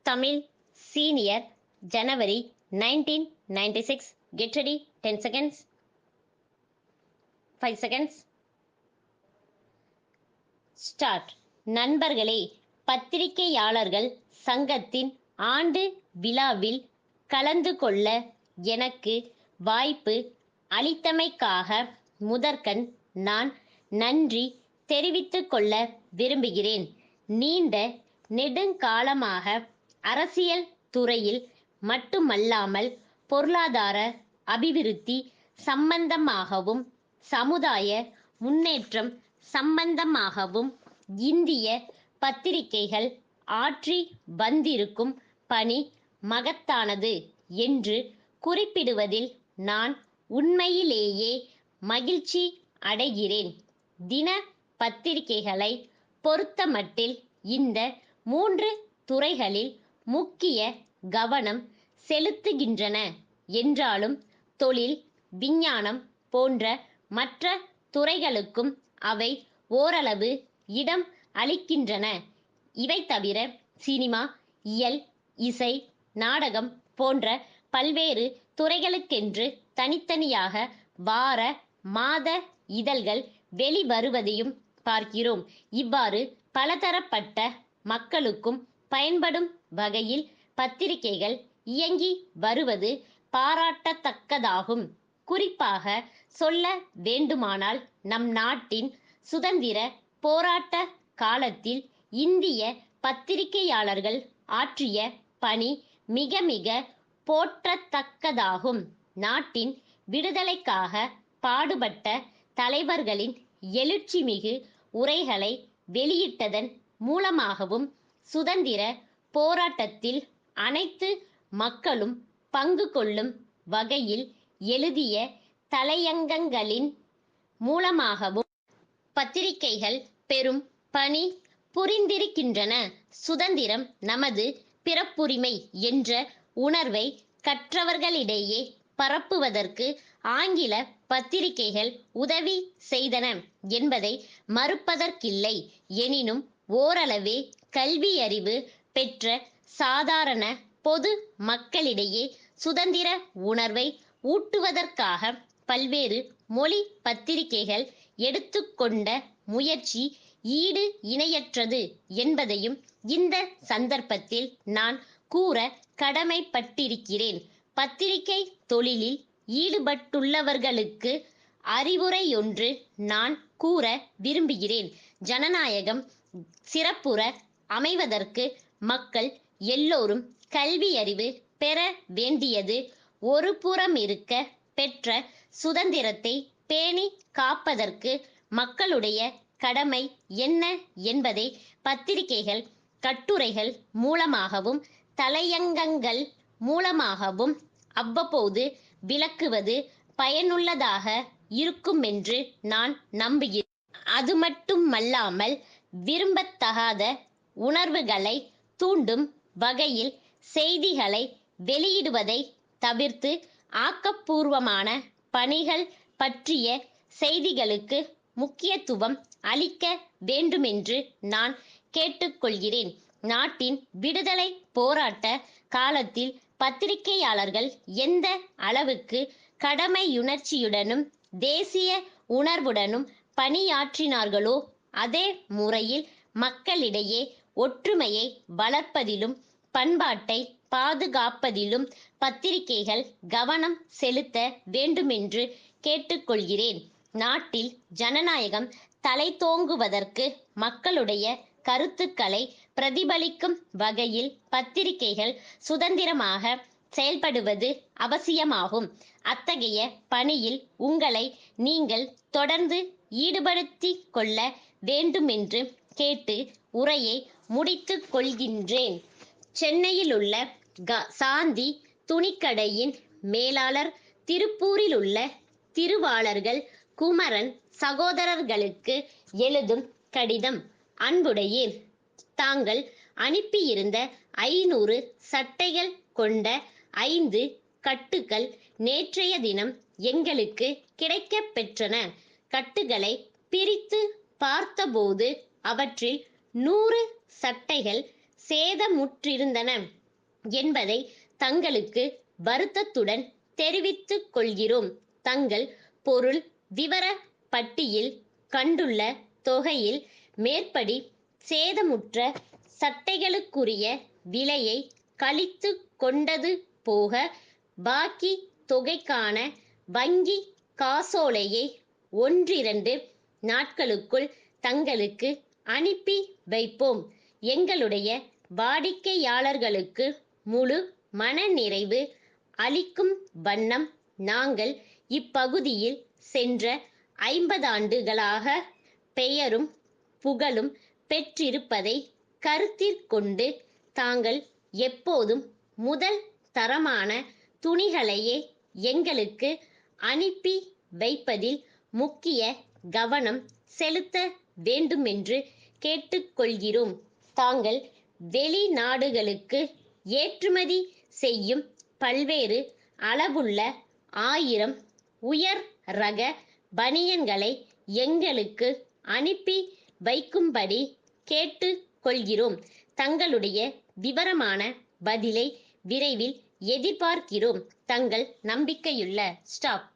Tamil Senior January 1996. Get ready. 10 seconds. 5 seconds. Start. நண்பர்களே, பத்திரிகையாளர்கள் சங்கத்தின் ஆண்டு விழாவில் கலந்து கொள்ள எனக்கு வாய்ப்பு அளித்தமைக்காக முதற்கண் நான் நன்றி தெரிவித்துக் கொள்ள விரும்புகிறேன். நீண்ட நெடுங்காலமாக அரசியல் துறையில் மட்டுமல்லாமல் பொருளாதார அபிவிருத்தி சம்பந்தமாகவும் சமுதாய முன்னேற்றம் சம்பந்தமாகவும் இந்திய பத்திரிகைகள் ஆற்றி வந்திருக்கும் பணி மகத்தானது என்று குறிப்பிடுவதில் நான் உண்மையிலேயே மகிழ்ச்சி அடைகிறேன். தின பத்திரிகைகளை பொறுத்தமட்டில் இந்த 3 துறைகளில் முக்கிய கவனம் செலுத்துகின்றன என்றாலும் தொழில், விஞ்ஞானம் போன்ற மற்ற துறைகளுக்கும் அவை ஓரளவு இடம் அளிக்கின்றன. இவை தவிர சினிமா, இயல், இசை, நாடகம் போன்ற பல்வேறு துறைகளுக்கென்று தனித்தனியாக வார, மாத இதழ்கள் வெளிவருவதையும் பார்க்கிறோம். இவ்வாறு பலதரப்பட்ட மக்களுக்கும் பயன்படும் வகையில் பத்திரிகைகள் இயங்கி வருவது பாராட்டத்தக்கதாகும். குறிப்பாக சொல்ல வேண்டுமானால் நம் நாட்டின் சுதந்திர போராட்ட காலத்தில் இந்திய பத்திரிகையாளர்கள் ஆற்றிய பணி மிக மிக போற்றத்தக்கதாகும். நாட்டின் விடுதலைக்காக பாடுபட்ட தலைவர்களின் எழுச்சிமிகு உரைகளை வெளியிட்டதன் மூலமாகவும் சுதந்திர போராட்டத்தில் அனைத்து மக்களும் பங்கு கொள்ளும் வகையில் எழுதிய தலையங்கங்களின் மூலமாகவும் பத்திரிகைகள் பெரும் பணி புரிந்திருக்கின்றன. சுதந்திரம் நமது பிறப்புரிமை என்ற உணர்வை கற்றவர்களிடையே பரப்புவதற்கு ஆங்கில பத்திரிகைகள் உதவி செய்தன என்பதை மறுப்பதற்கில்லை. எனினும் ஓரளவே கல்வியறிவு பெற்ற சாதாரண பொது மக்களிடையே சுதந்திர உணர்வை ஊட்டுவதற்காக பல்வேறு மொழி பத்திரிகைகள் எடுத்துக்கொண்ட முயற்சி ஈடு இணையற்றது என்பதையும் இந்த சந்தர்ப்பத்தில் நான் கூற கடமைப்பட்டிருக்கிறேன். பத்திரிகை தொழிலில் ஈடுபட்டுள்ளவர்களுக்கு அறிவுரையொன்று நான் கூற விரும்புகிறேன். ஜனநாயகம் சிறப்புற அமைவதற்கு மக்கள் எல்லோரும் கல்வியறிவு பெற வேண்டியது ஒரு புறமிருக்க, பெற்ற சுதந்திரத்தை பேணி காப்பதற்கு மக்களுடைய கடமை என்ன என்பதை பத்திரிகைகள் கட்டுரைகள் மூலமாகவும் தலையங்கங்கள் மூலமாகவும் அவ்வப்போது விளக்குவது பயனுள்ளதாக இருக்குமென்று நான் நம்புகிறேன். அது மட்டுமல்லாமல் விரும்பத்தகாத உணர்வுகளை தூண்டும் வகையில் செய்திகளை வெளியிடுவதை தவிர்த்து ஆக்கப்பூர்வமான பணிகள் பற்றிய செய்திகளுக்கு முக்கியத்துவம் அளிக்க வேண்டுமென்று நான் கேட்டுக்கொள்கிறேன். நாட்டின் விடுதலை போராட்ட காலத்தில் பத்திரிகையாளர்கள் எந்த அளவுக்கு கடமையுணர்ச்சியுடனும் தேசிய உணர்வுடனும் பணியாற்றினார்களோ அதே முறையில் மக்களிடையே ஒற்றுமையை வளர்ப்பதிலும் பண்பாட்டை பாதுகாப்பதிலும் பத்திரிகைகள் கவனம் செலுத்த வேண்டுமென்று கேட்டுக்கொள்கிறேன். நாட்டில் ஜனநாயகம் தலைத்தோங்குவதற்கு மக்களுடைய கருத்துக்களை பிரதிபலிக்கும் வகையில் பத்திரிகைகள் சுதந்திரமாக செயல்படுவது அவசியமாகும். அத்தகைய பணியில் உங்களை நீங்கள் தொடர்ந்து ஈடுபடுத்திக் கொள்ள வேண்டுமென்று கேட்டு உரையை முடித்துக் கொள்கின்றேன். சென்னையிலுள்ள சாந்தி துணிக்கடையின் மேலாளர், திருப்பூரிலுள்ள திருவாளர்கள் குமரன் சகோதரர்களுக்கு எழுதும் கடிதம். அன்புடையீர், தாங்கள் அனுப்பியிருந்த 500 சட்டைகள் கொண்ட 5 கட்டுகள் நேற்றைய தினம் எங்களுக்கு கிடைக்கப் பெற்றன. கட்டுகளை பிரித்து பார்த்தபோது அவற்றில் 100 சட்டைகள் சேதமுற்றிருந்தன என்பதை தங்களுக்கு வருத்தத்துடன் தெரிவித்துக் கொள்கிறோம். தங்கள் பொருள் விவர பட்டியில் கண்டுள்ள தொகையில் மேற்படி சேதமுற்ற சட்டைகளுக்குரிய விலையை கழித்து கொண்டது போக பாக்கி தொகைக்கான வங்கி காசோலையை 1-2 நாட்களுக்குள் தங்களுக்கு அனுப்பி வைப்போம். எங்களுடைய வாடிக்கையாளர்களுக்கு முழு மனநிறைவு அளிக்கும் வண்ணம் நாங்கள் இப்பகுதியில் சென்ற 50 ஆண்டுகளாக பெயரும் புகழும் பெற்றிருப்பதை கருத்திற்கொண்டு தாங்கள் எப்போதும் முதல் தரமான துணிகளையே எங்களுக்கு அனுப்பி வைப்பதில் முக்கிய கவனம் செலுத்த வேண்டுமென்று கேட்டுக்கொள்கிறோம். தாங்கள் வெளிநாடுகளுக்கு ஏற்றுமதி செய்யும் பல்வேறு அளவுள்ள 1000 உயர் ரக பனியன்களை எங்களுக்கு அனுப்பி வைக்கும்படி கேட்டுக்கொள்கிறோம். தங்களுடைய விவரமான பதிலை விரைவில் எதிர்பார்க்கிறோம். தங்கள் நம்பிக்கையுள்ள ஸ்டாப்.